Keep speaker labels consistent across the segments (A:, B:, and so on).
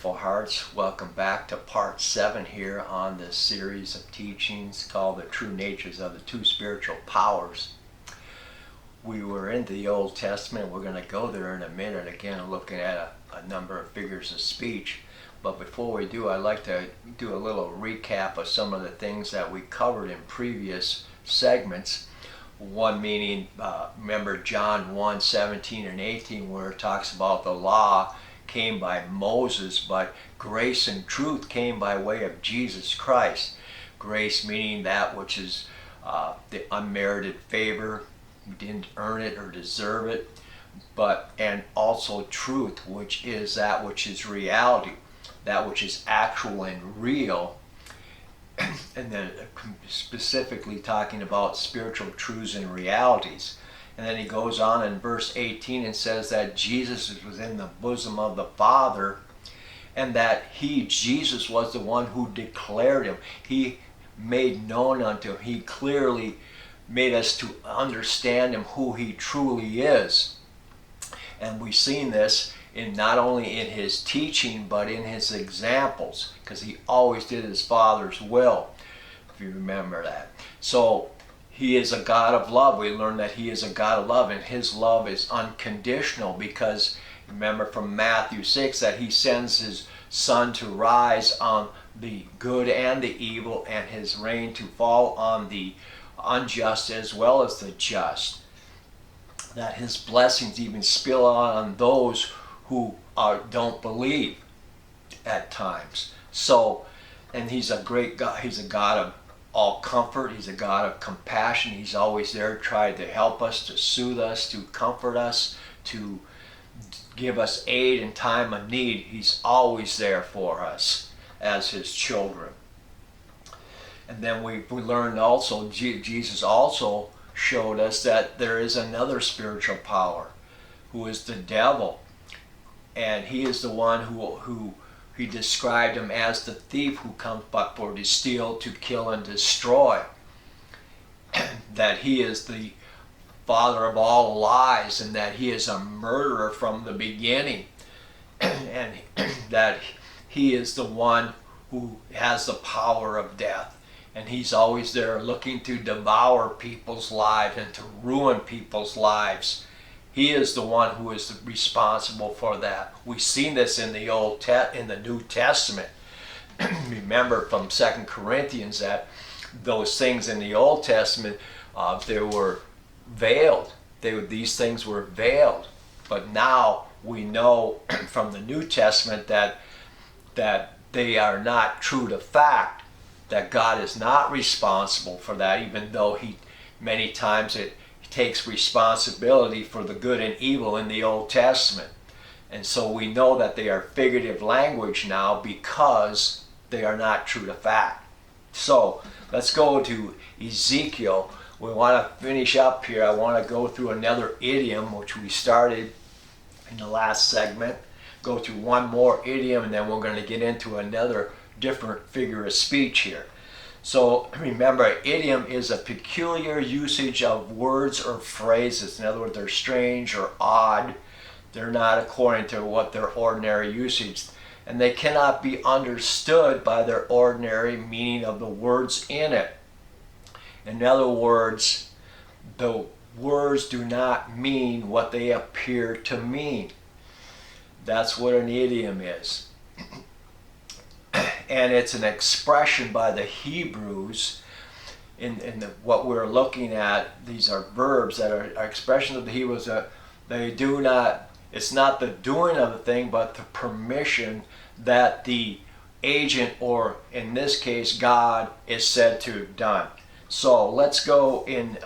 A: Hearts, welcome back to part 7 here on this series of teachings called The True Natures of the Two Spiritual Powers. We were in the Old Testament. We're going to go there in a minute again, looking at a number of figures of speech. But before we do, I'd like to do a little recap of some of the things that we covered in previous segments. One meaning, remember John 1:17 and 18, where it talks about the law came by Moses, but grace and truth came by way of Jesus Christ. Grace meaning that which is the unmerited favor, you didn't earn it or deserve it, and also truth, which is that which is reality, that which is actual and real. And then specifically talking about spiritual truths and realities. And then he goes on in verse 18 and says that Jesus is within the bosom of the Father, and that Jesus was the one who declared him. He made known unto him. He clearly made us to understand him, who he truly is. And we've seen this in not only in his teaching, but in his examples, because he always did his Father's will, if you remember that. So he is a God of love. We learn that he is a God of love, and his love is unconditional, because remember from Matthew 6 that he sends his sun to rise on the good and the evil, and his rain to fall on the unjust as well as the just. That his blessings even spill out on those who don't believe at times. So, and he's a great God. He's a God of all comfort. He's a God of compassion. He's always there trying to help us, to soothe us, to comfort us, to give us aid in time of need. He's always there for us as his children. And then we learned also, Jesus also showed us that there is another spiritual power, who is the devil. And he is the one who he described him as the thief who comes but for to steal, to kill, and destroy. That he is the father of all lies, and that he is a murderer from the beginning. And that he is the one who has the power of death. And he's always there looking to devour people's lives and to ruin people's lives. He is the one who is responsible for that. We've seen this in the New Testament. Remember from 2 Corinthians that those things in the Old Testament, they were veiled. These things were veiled. But now we know from the New Testament that they are not true to fact, that God is not responsible for that, even though many times it takes responsibility for the good and evil in the Old Testament. And so we know that they are figurative language now because they are not true to fact. So let's go to Ezekiel. We want to finish up here. I want to go through another idiom, which we started in the last segment. Go through one more idiom, and then we're going to get into another different figure of speech here. So remember, idiom is a peculiar usage of words or phrases. In other words, they're strange or odd. They're not according to what their ordinary usage. And they cannot be understood by their ordinary meaning of the words in it. In other words, the words do not mean what they appear to mean. That's what an idiom is. And it's an expression by the Hebrews what we're looking at. These are verbs that are expressions of the Hebrews. It's not the doing of the thing, but the permission that the agent, or in this case God, is said to have done. So let's go in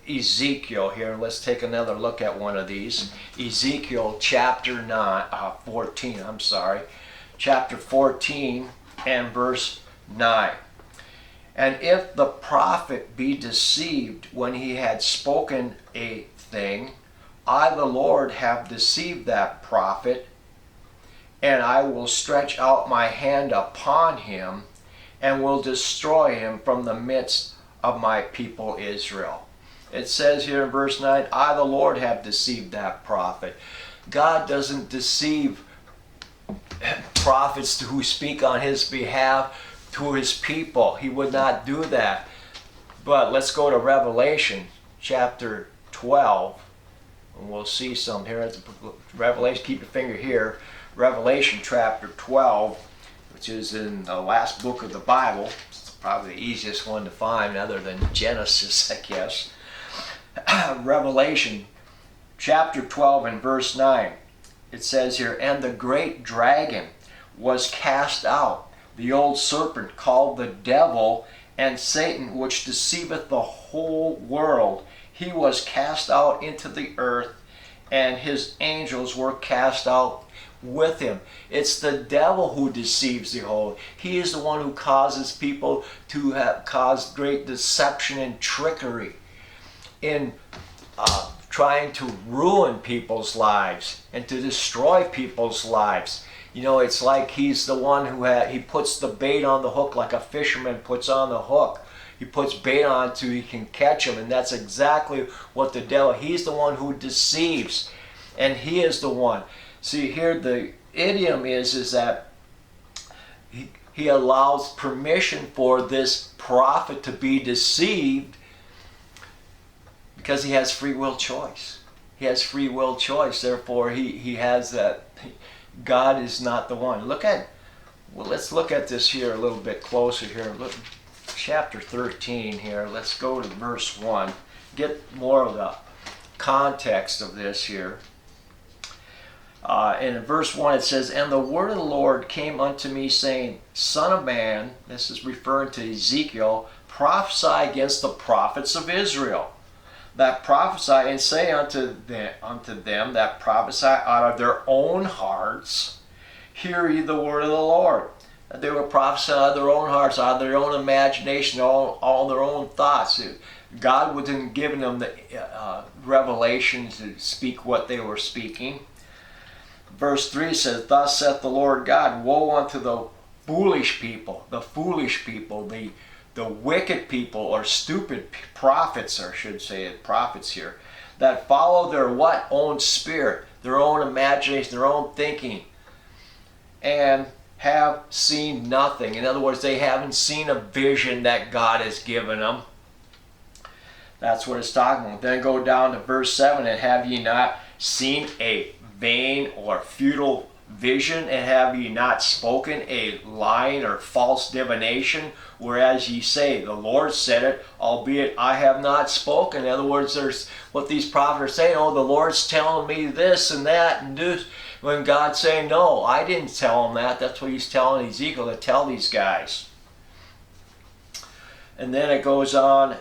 A: Ezekiel here. Let's take another look at one of these. Ezekiel chapter 14. Chapter 14 and verse 9. And if the prophet be deceived when he had spoken a thing, I the Lord have deceived that prophet, and I will stretch out my hand upon him, and will destroy him from the midst of my people Israel. It says here in verse 9, I the Lord have deceived that prophet. God doesn't deceive prophets who speak on his behalf to his people. He would not do that. But let's go to Revelation chapter 12. And we'll see some here. Revelation, keep your finger here. Revelation chapter 12, which is in the last book of the Bible. It's probably the easiest one to find other than Genesis, I guess. Revelation chapter 12 and verse 9. It says here, and the great dragon was cast out, the old serpent called the devil and Satan, which deceiveth the whole world. He was cast out into the earth, and his angels were cast out with him. It's the devil who deceives the whole. He is the one who causes people to have caused great deception and trickery in trying to ruin people's lives and to destroy people's lives. You know, it's like he's the one who he puts the bait on the hook like a fisherman puts on the hook. He puts bait on so he can catch him, and that's exactly what the devil, he's the one who deceives, and he is the one. See here, the idiom is that he allows permission for this prophet to be deceived because he has free will choice. He has free will choice. Therefore, he has that. God is not the one. Let's look at this here a little bit closer here. Look, chapter 13 here. Let's go to verse 1. Get more of the context of this here. And in verse 1 it says, and the word of the Lord came unto me, saying, Son of man, this is referring to Ezekiel, prophesy against the prophets of Israel, that prophesy, and say unto them that prophesy out of their own hearts, hear ye the word of the Lord. That they were prophesying out of their own hearts, out of their own imagination, all their own thoughts. God wasn't giving them the revelation to speak what they were speaking. Verse 3 says, thus saith the Lord God, woe unto the foolish people, the wicked people, or stupid prophets, or I should say prophets here, that follow their what? Own spirit, their own imagination, their own thinking, and have seen nothing. In other words, they haven't seen a vision that God has given them. That's what it's talking about. Then go down to verse 7, and have ye not seen a vain or futile vision, and have ye not spoken a lying or false divination, whereas ye say, the Lord said it, albeit I have not spoken. In other words, there's what these prophets are saying, oh, the Lord's telling me this and that and this, when God's saying, no, I didn't tell him that. That's what he's telling Ezekiel to tell these guys. And then it goes on,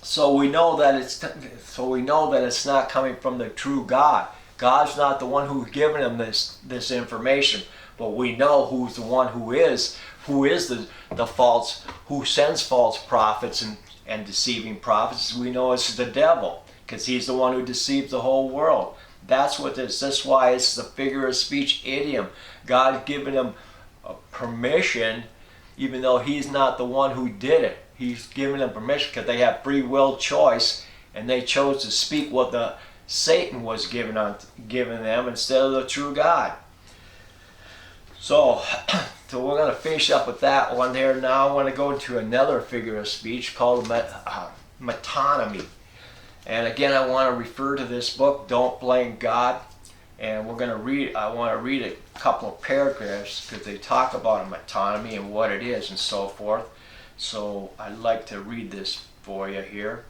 A: so we know that it's not coming from the true God. God's not the one who's given them this information, but we know who's the one who is the false, who sends false prophets and deceiving prophets. We know it's the devil, because he's the one who deceives the whole world. That's what this. That's why it's the figure of speech idiom. God given them permission, even though he's not the one who did it. He's given them permission because they have free will choice, and they chose to speak what the Satan was given them instead of the true God. So we're going to finish up with that one there. Now I want to go into another figure of speech called metonymy. And again, I want to refer to this book, Don't Blame God. And I want to read a couple of paragraphs because they talk about a metonymy and what it is and so forth. So I'd like to read this for you here.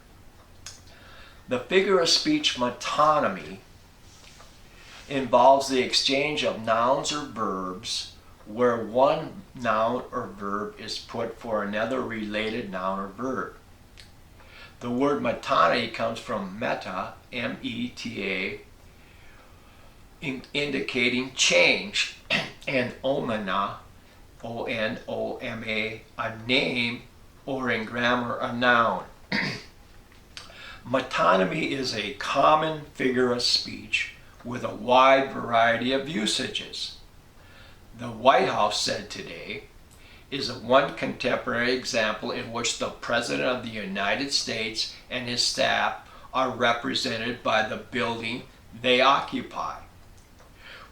A: The figure of speech metonymy involves the exchange of nouns or verbs where one noun or verb is put for another related noun or verb. The word metonymy comes from meta, M-E-T-A, indicating change, and omena, O-N-O-M-A, a name, or in grammar, a noun. Metonymy is a common figure of speech with a wide variety of usages. The White House said today is one contemporary example in which the President of the United States and his staff are represented by the building they occupy.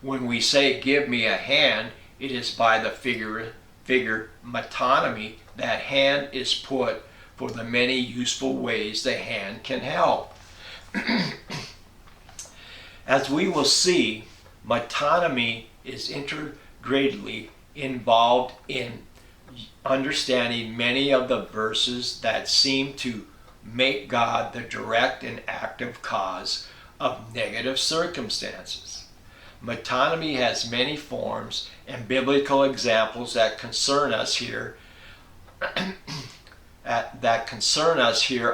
A: When we say give me a hand, it is by the figure metonymy. That hand is put for the many useful ways the hand can help. As we will see, metonymy is integratedly involved in understanding many of the verses that seem to make God the direct and active cause of negative circumstances. Metonymy has many forms, and biblical examples that concern us here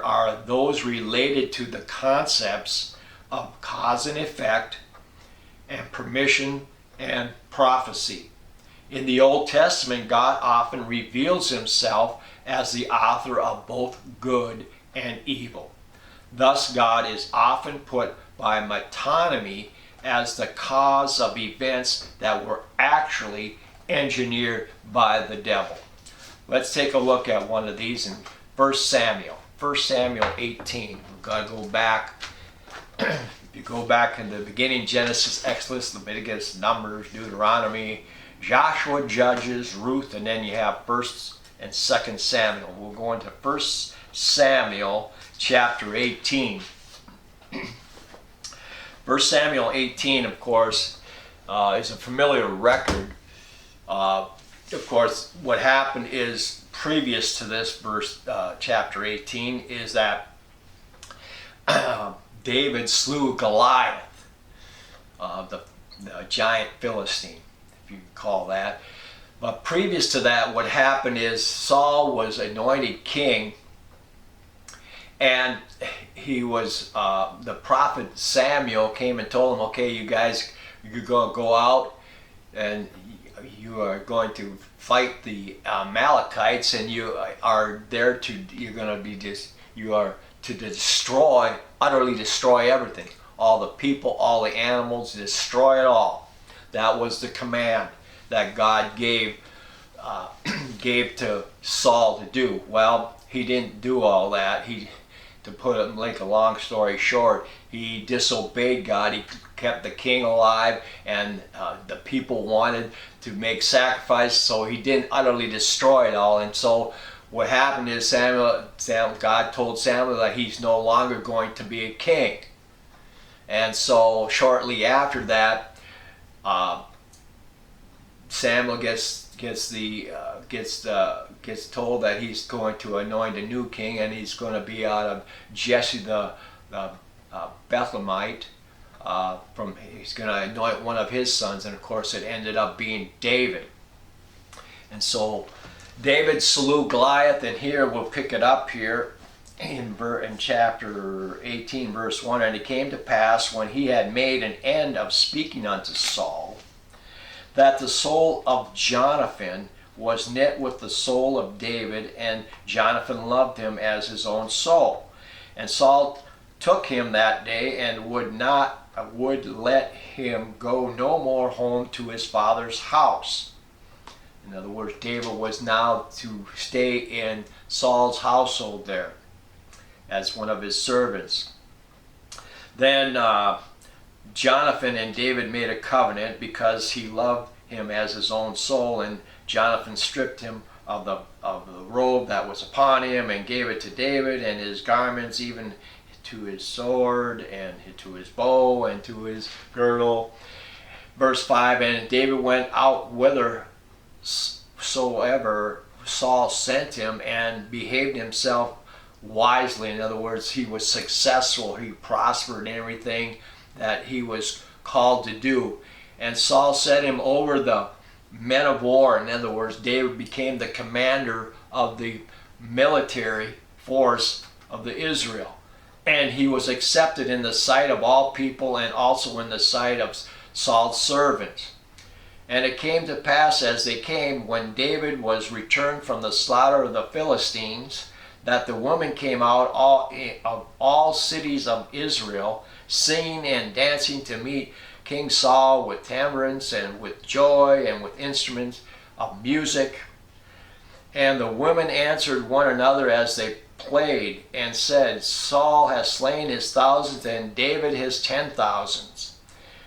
A: are those related to the concepts of cause and effect, and permission and prophecy. In the Old Testament, God often reveals himself as the author of both good and evil. Thus, God is often put by metonymy as the cause of events that were actually engineered by the devil. Let's take a look at one of these in 1 Samuel 18. We've got to go back. If you go back in the beginning, Genesis, Exodus, Leviticus, Numbers, Deuteronomy, Joshua, Judges, Ruth, and then you have 1 and 2 Samuel. We'll go into 1 Samuel chapter 18. 1 Samuel 18, of course, is a familiar record. Of course, what happened is, previous to this verse, chapter 18, is that David slew Goliath, the giant Philistine, if you can call that. But previous to that, what happened is Saul was anointed king, and he was, the prophet Samuel came and told him, okay, you guys, you're going to go out and you are going to fight the Amalekites, and you are there to, you're going to be just, you are to destroy, utterly destroy everything. All the people, all the animals, destroy it all. That was the command that God gave to Saul to do. Well, he didn't do all that. To put it, make a long story short, he disobeyed God. He kept the king alive, and the people wanted to make sacrifice, so he didn't utterly destroy it all. And so what happened is God told Samuel that he's no longer going to be a king. And so shortly after that, Samuel gets told that he's going to anoint a new king, and he's going to be out of Jesse the Bethlehemite. He's going to anoint one of his sons, and of course it ended up being David. And so David slew Goliath, and here we'll pick it up here in chapter 18, verse 1. And it came to pass, when he had made an end of speaking unto Saul, that the soul of Jonathan was knit with the soul of David, and Jonathan loved him as his own soul. And Saul took him that day, and would let him go no more home to his father's house. In other words, David was now to stay in Saul's household there as one of his servants. Then Jonathan and David made a covenant, because he loved him as his own soul, and Jonathan stripped him of the robe that was upon him, and gave it to David, and his garments, even to his sword, and to his bow, and to his girdle. Verse 5, and David went out whithersoever Saul sent him, and behaved himself wisely. In other words, he was successful. He prospered in everything that he was called to do. And Saul set him over the men of war. In other words, David became the commander of the military force of the Israel. And he was accepted in the sight of all people, and also in the sight of Saul's servants. And it came to pass, as they came, when David was returned from the slaughter of the Philistines, that the women came out of all cities of Israel, singing and dancing to meet King Saul with tambourines and with joy and with instruments of music. And the women answered one another as they played, and said, Saul has slain his thousands, and David his 10,000s.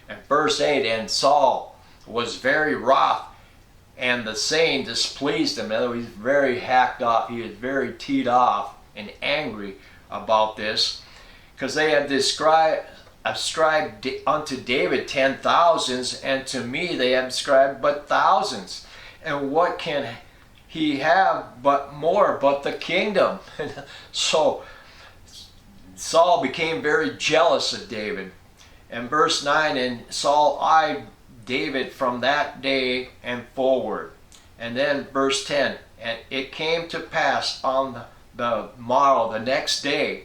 A: And verse 8, and Saul was very wroth, and the saying displeased him. In other words, he's very hacked off. He is very teed off and angry about this, because they have ascribed unto David 10,000s, and to me they have ascribed but thousands. And what can he have but more but the kingdom? So Saul became very jealous of David. And verse 9, and Saul eyed David from that day and forward. And then verse 10, and it came to pass on the morrow, the next day,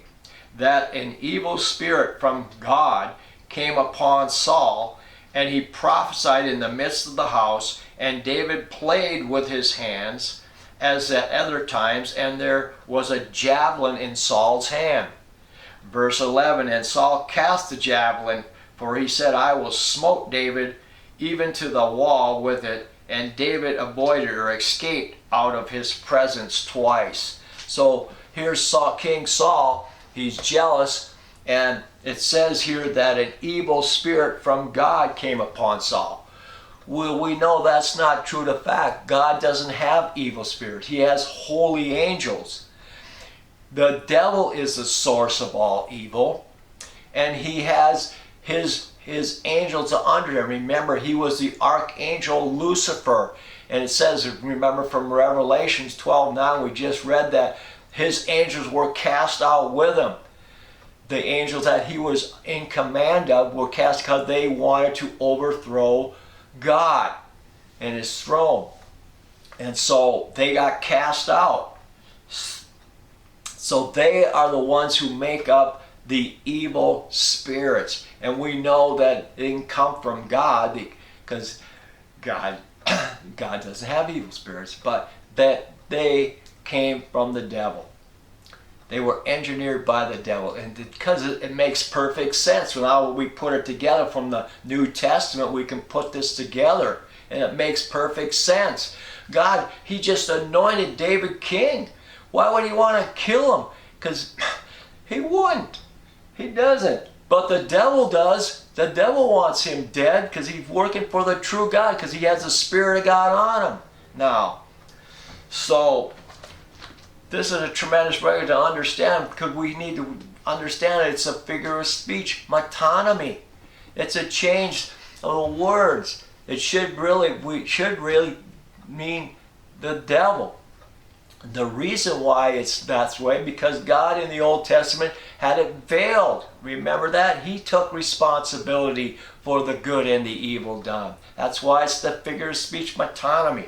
A: that an evil spirit from God came upon Saul, and he prophesied in the midst of the house, and David played with his hands as at other times, and there was a javelin in Saul's hand. Verse 11, and Saul cast the javelin, for he said, I will smote David even to the wall with it, and David avoided or escaped out of his presence twice. So here's King Saul. He's jealous, and it says here that an evil spirit from God came upon Saul. Well, we know that's not true to fact. God doesn't have evil spirits. He has holy angels. The devil is the source of all evil, and he has his angels under him. Remember, he was the archangel Lucifer, and it says, remember from Revelations 12:9, we just read that his angels were cast out with him. The angels that he was in command of were cast because they wanted to overthrow God and his throne. And so they got cast out. So they are the ones who make up the evil spirits. And we know that it didn't come from God, because God doesn't have evil spirits, but that they came from the devil. They were engineered by the devil, and because it makes perfect sense. Now we put it together from the New Testament, we can put this together, and it makes perfect sense. God, he just anointed David king. Why would he want to kill him? Because he wouldn't. He doesn't. But the devil does. The devil wants him dead because he's working for the true God, because he has the Spirit of God on him now. So this is a tremendous record to understand, because we need to understand that it's a figure of speech, metonymy. It's a change of the words. We should really mean the devil. The reason why it's that way, because God in the Old Testament had it veiled. Remember that? He took responsibility for the good and the evil done. That's why it's the figure of speech, metonymy.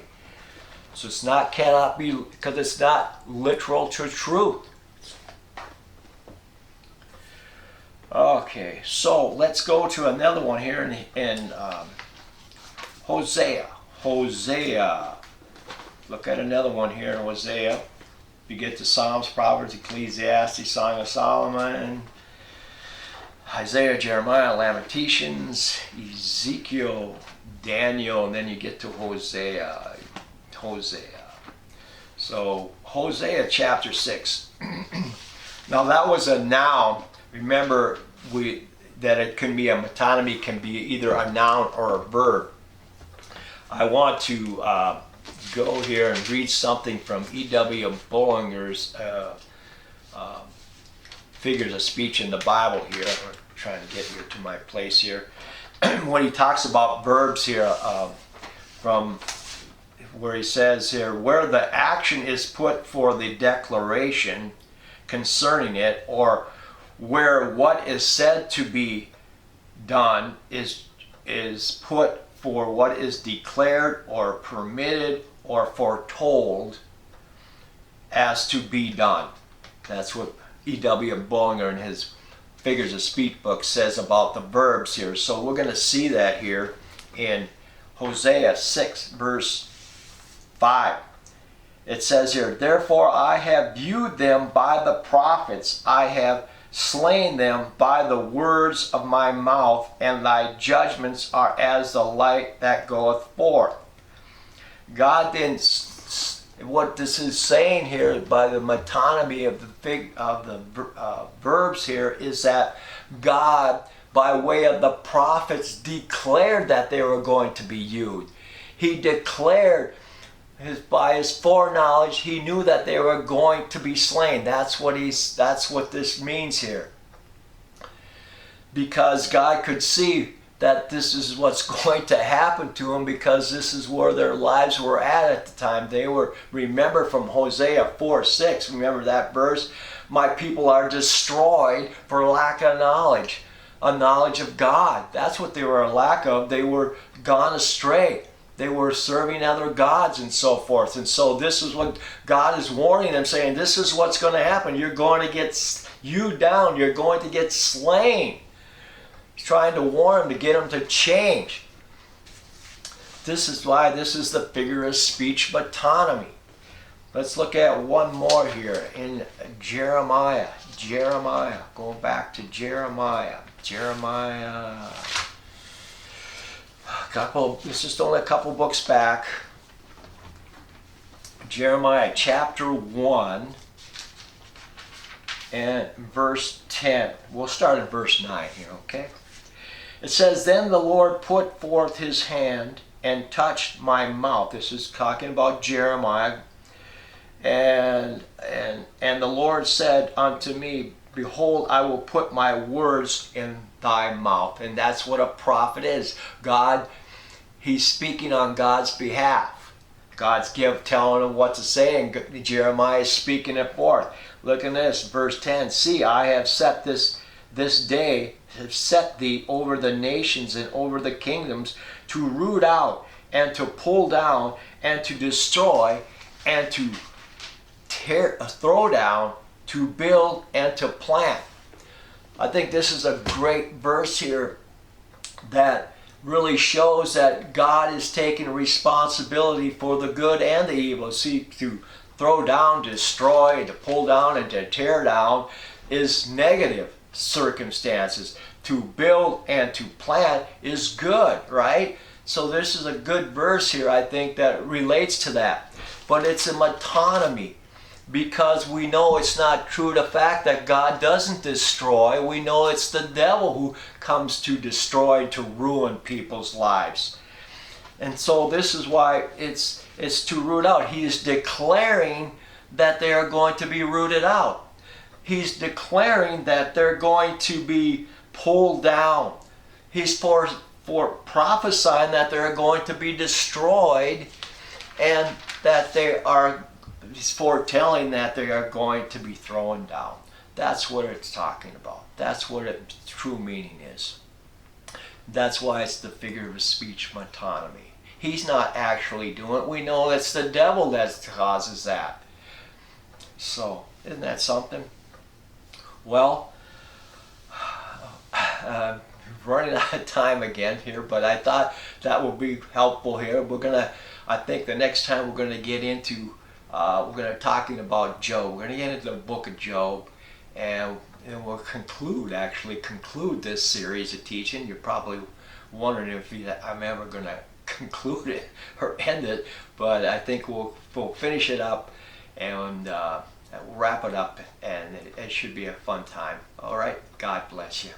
A: So it's not, cannot be, because it's not literal to truth. Okay, so let's go to another one here in Hosea. Look at another one here in Hosea. You get to Psalms, Proverbs, Ecclesiastes, Song of Solomon, Isaiah, Jeremiah, Lamentations, Ezekiel, Daniel, and then you get to Hosea. So Hosea chapter 6. Now that was a noun. Remember that it can be a metonymy, can be either a noun or a verb. I want to go here and read something from E.W. Bullinger's figures of speech in the Bible here. I'm trying to get here to my place here. When he talks about verbs here, from where he says here, where the action is put for the declaration concerning it, or where what is said to be done is put for what is declared or permitted or foretold as to be done. That's what E.W. Bullinger in his Figures of Speech book says about the verbs here. So we're going to see that here in Hosea 6 verse 5. It says here, therefore I have viewed them by the prophets, I have slain them by the words of my mouth, and thy judgments are as the light that goeth forth. God then, what this is saying here by the metonymy of the verbs here, is that God by way of the prophets, declared that they were going to be used. He declared by his foreknowledge, he knew that they were going to be slain. That's what this means here. Because God could see that this is what's going to happen to them, because this is where their lives were at the time. They were, remember from Hosea 4:6, remember that verse? My people are destroyed for lack of knowledge, a knowledge of God. That's what they were a lack of. They were gone astray. They were serving other gods and so forth. And so this is what God is warning them, saying, this is what's going to happen. You're going to get hewed down. You're going to get slain. He's trying to warn them, to get them to change. This is why this is the figurative speech metonymy. Let's look at one more here in Jeremiah. Going back to Jeremiah. This is only a couple books back. Jeremiah chapter 1 and verse 10. We'll start at verse 9 here, okay? It says, then the Lord put forth his hand and touched my mouth. This is talking about Jeremiah. And the Lord said unto me, behold, I will put my words in thy mouth. And that's what a prophet is. God, he's speaking on God's behalf. God's telling him what to say, and Jeremiah is speaking it forth. Look at this, verse 10. See, I have set this day, have set thee over the nations and over the kingdoms, to root out and to pull down and to destroy and to throw down, to build and to plant. I think this is a great verse here that really shows that God is taking responsibility for the good and the evil. See, to throw down, destroy, to pull down, and to tear down is negative circumstances. To build and to plant is good, right? So this is a good verse here, I think, that relates to that. But it's a metonymy, because we know it's not true to the fact that God doesn't destroy. We know it's the devil who comes to destroy, to ruin people's lives. And so this is why it's to root out. He is declaring that they are going to be rooted out. He's declaring that they're going to be pulled down. He's for prophesying that they're going to be destroyed, and that he's foretelling that they are going to be thrown down. That's what it's talking about. That's what its true meaning is. That's why it's the figurative speech metonymy. He's not actually doing it. We know it's the devil that causes that. So, isn't that something? Well, running out of time again here, but I thought that would be helpful here. I think the next time we're going to get into, talking about Job. We're going to get into the book of Job, and we'll conclude this series of teaching. You're probably wondering if I'm ever going to conclude it or end it, but I think we'll finish it up and we'll wrap it up, and it should be a fun time. All right, God bless you.